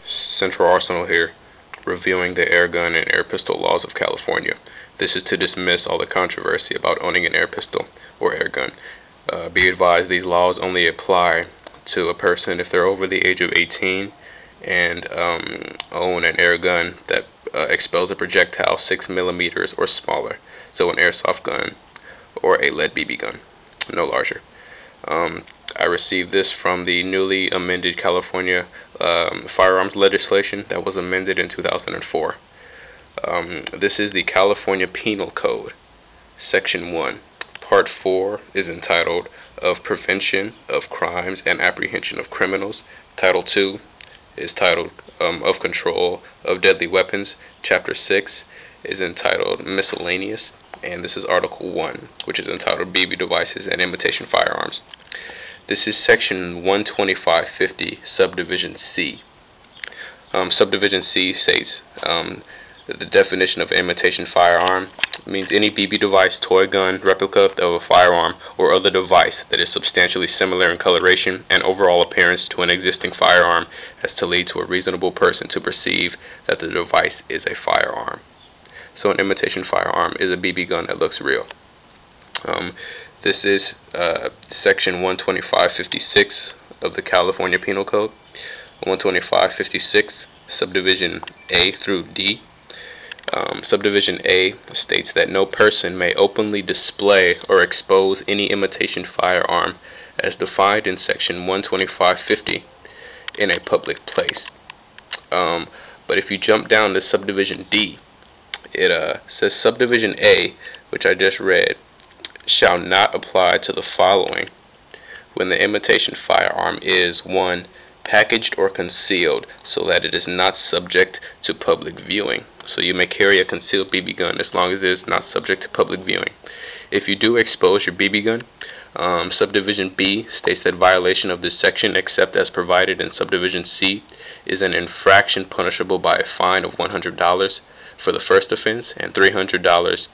Central Arsenal here, reviewing the air gun and air pistol laws of California. This is to dismiss all the controversy about owning an air pistol or air gun. Be advised, these laws only apply to a person if they're over the age of 18 and own an air gun that expels a projectile 6 millimeters or smaller, so an airsoft gun or a lead BB gun, no larger. I received this from the newly amended California firearms legislation that was amended in 2004. This is the California Penal Code, Section 1. Part 4 is entitled Of Prevention of Crimes and Apprehension of Criminals. Title 2 is titled Of Control of Deadly Weapons. Chapter 6 is entitled Miscellaneous. And this is Article 1, which is entitled BB Devices and Imitation Firearms. This is Section 12550, Subdivision C. Subdivision C states that the definition of imitation firearm means any BB device, toy gun, replica of a firearm, or other device that is substantially similar in coloration and overall appearance to an existing firearm as to lead to a reasonable person to perceive that the device is a firearm. So an imitation firearm is a BB gun that looks real. This is Section 12556 of the California Penal Code. 12556, Subdivision A through D. Subdivision A states that no person may openly display or expose any imitation firearm as defined in Section 12550 in a public place. But if you jump down to Subdivision D, it says Subdivision A, which I just read, shall not apply to the following when the imitation firearm is 1. Packaged or concealed so that it is not subject to public viewing. So you may carry a concealed BB gun as long as it is not subject to public viewing. If you do expose your BB gun, Subdivision B states that violation of this section, except as provided in Subdivision C, is an infraction punishable by a fine of $100 for the first offense and $300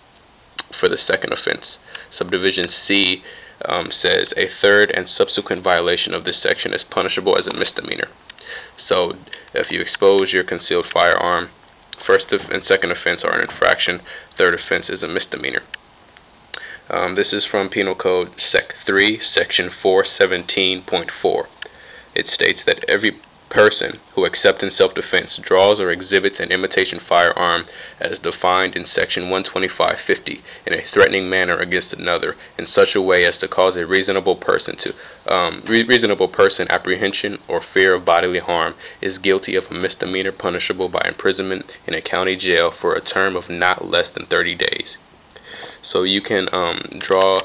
for the second offense. Subdivision C says a third and subsequent violation of this section is punishable as a misdemeanor. So if you expose your concealed firearm, first and second offense are an infraction, third offense is a misdemeanor. This is from Penal Code Sec 3, Section 417.4. It states that every person who, except in self-defense, draws or exhibits an imitation firearm as defined in Section 12550 in a threatening manner against another in such a way as to cause a reasonable person apprehension or fear of bodily harm is guilty of a misdemeanor punishable by imprisonment in a county jail for a term of not less than 30 days. So you can draw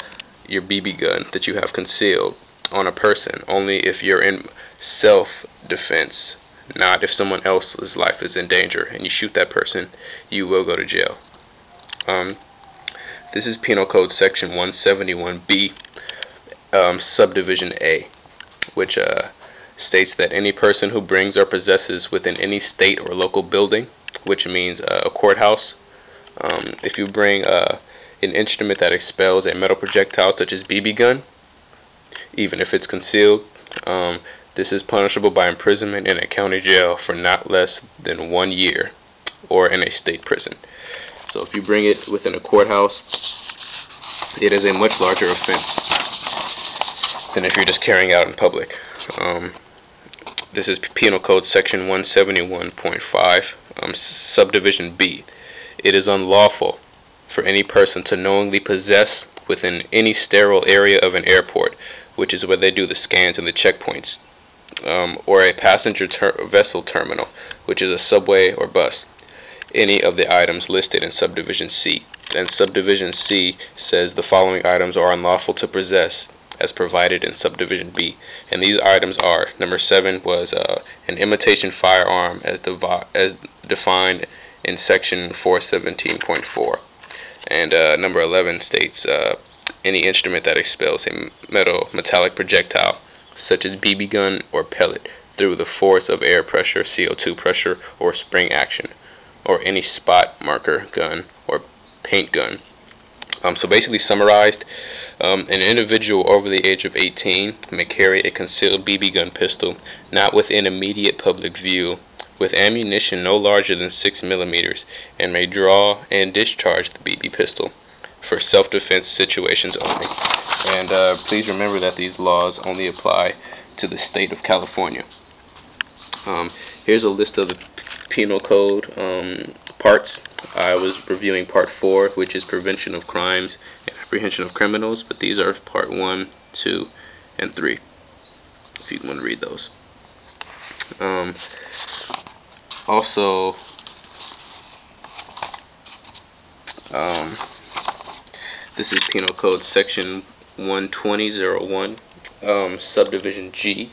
your BB gun that you have concealed on a person only if you're in self-defense, not if someone else's life is in danger and you shoot that person, you will go to jail. This is Penal Code Section 171B, Subdivision A, which states that any person who brings or possesses within any state or local building, which means a courthouse, if you bring an instrument that expels a metal projectile such as BB gun, even if it's concealed, this is punishable by imprisonment in a county jail for not less than 1 year or in a state prison. So if you bring it within a courthouse, it is a much larger offense than if you're just carrying out in public. This is Penal Code Section 171.5, Subdivision B. It is unlawful for any person to knowingly possess within any sterile area of an airport, which is where they do the scans and the checkpoints, or a passenger vessel terminal, which is a subway or bus, any of the items listed in Subdivision C. And Subdivision C says the following items are unlawful to possess as provided in Subdivision B. And these items are, number 7 was an imitation firearm as defined in Section 417.4. And number 11 states any instrument that expels a metallic projectile, such as BB gun or pellet, through the force of air pressure, CO2 pressure, or spring action, or any spot marker gun or paint gun. So basically summarized, an individual over the age of 18 may carry a concealed BB gun pistol not within immediate public view with ammunition no larger than 6 millimeters and may draw and discharge the BB pistol for self-defense situations only. And please remember that these laws only apply to the state of California. Here's a list of the penal code parts. I was reviewing part 4, which is prevention of crimes and apprehension of criminals, but these are part 1, 2, and 3, if you want to read those. Also, this is Penal Code Section 120.01, Subdivision G.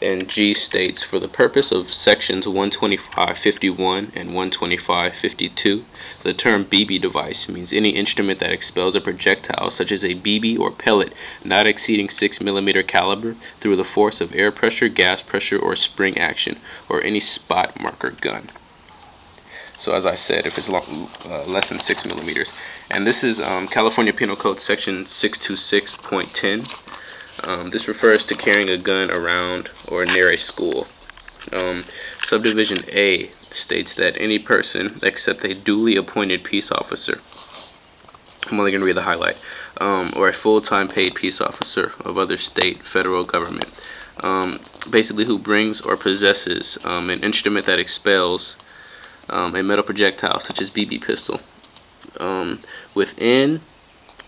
And G states, for the purpose of Sections 125.51 and 125.52, the term BB device means any instrument that expels a projectile, such as a BB or pellet, not exceeding 6 millimeter caliber, through the force of air pressure, gas pressure, or spring action, or any spot marker gun. So as I said, if it's less than 6 millimeters. And this is California Penal Code Section 626.10. This refers to carrying a gun around or near a school. Subdivision A states that any person except a duly appointed peace officer, I'm only going to read the highlight, or a full-time paid peace officer of other state, federal government, basically who brings or possesses an instrument that expels a metal projectile such as BB pistol within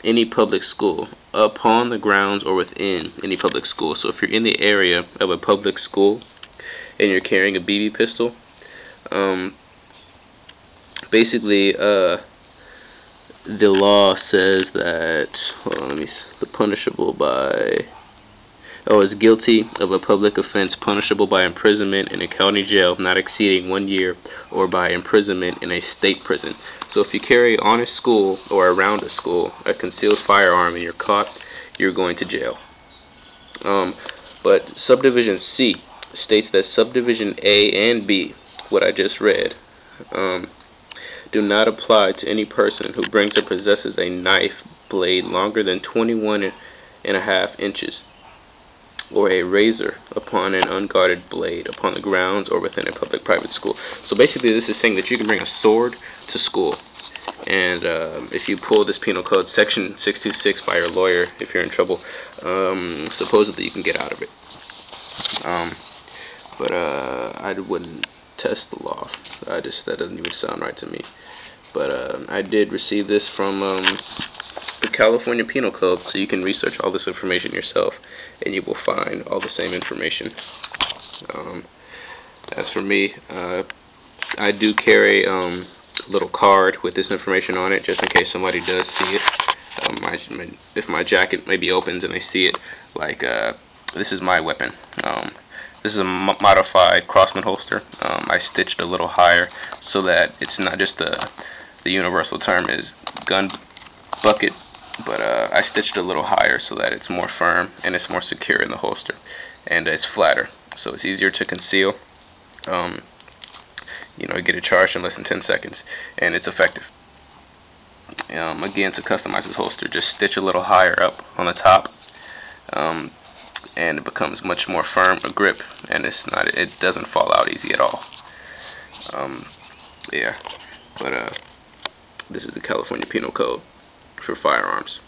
any public school, upon the grounds, or within any public school. So if you're in the area of a public school and you're carrying a BB pistol, basically the law says that, the punishable by, is guilty of a public offense punishable by imprisonment in a county jail not exceeding 1 year, or by imprisonment in a state prison. So if you carry on a school or around a school a concealed firearm and you're caught, you're going to jail. But Subdivision C states that Subdivision A and B, what I just read, do not apply to any person who brings or possesses a knife blade longer than 21.5 inches, or a razor upon an unguarded blade upon the grounds or within a public private school. So basically this is saying that you can bring a sword to school, and if you pull this penal code section 626 by your lawyer, if you're in trouble, supposedly you can get out of it. But I wouldn't test the law. That doesn't even sound right to me. But I did receive this from the California Penal Code, so you can research all this information yourself, and you will find all the same information. As for me, I do carry a little card with this information on it, just in case somebody does see it. If my jacket maybe opens and they see it, like this is my weapon. This is a modified Crossman holster. I stitched a little higher so that it's not just the universal term is gun bucket, but I stitched a little higher so that it's more firm and it's more secure in the holster, and it's flatter, so it's easier to conceal. Get it charged in less than 10 seconds, and it's effective. Again, to customize this holster, just stitch a little higher up on the top, and it becomes much more firm, a grip, and it doesn't fall out easy at all. Yeah, but this is the California Penal Code for firearms.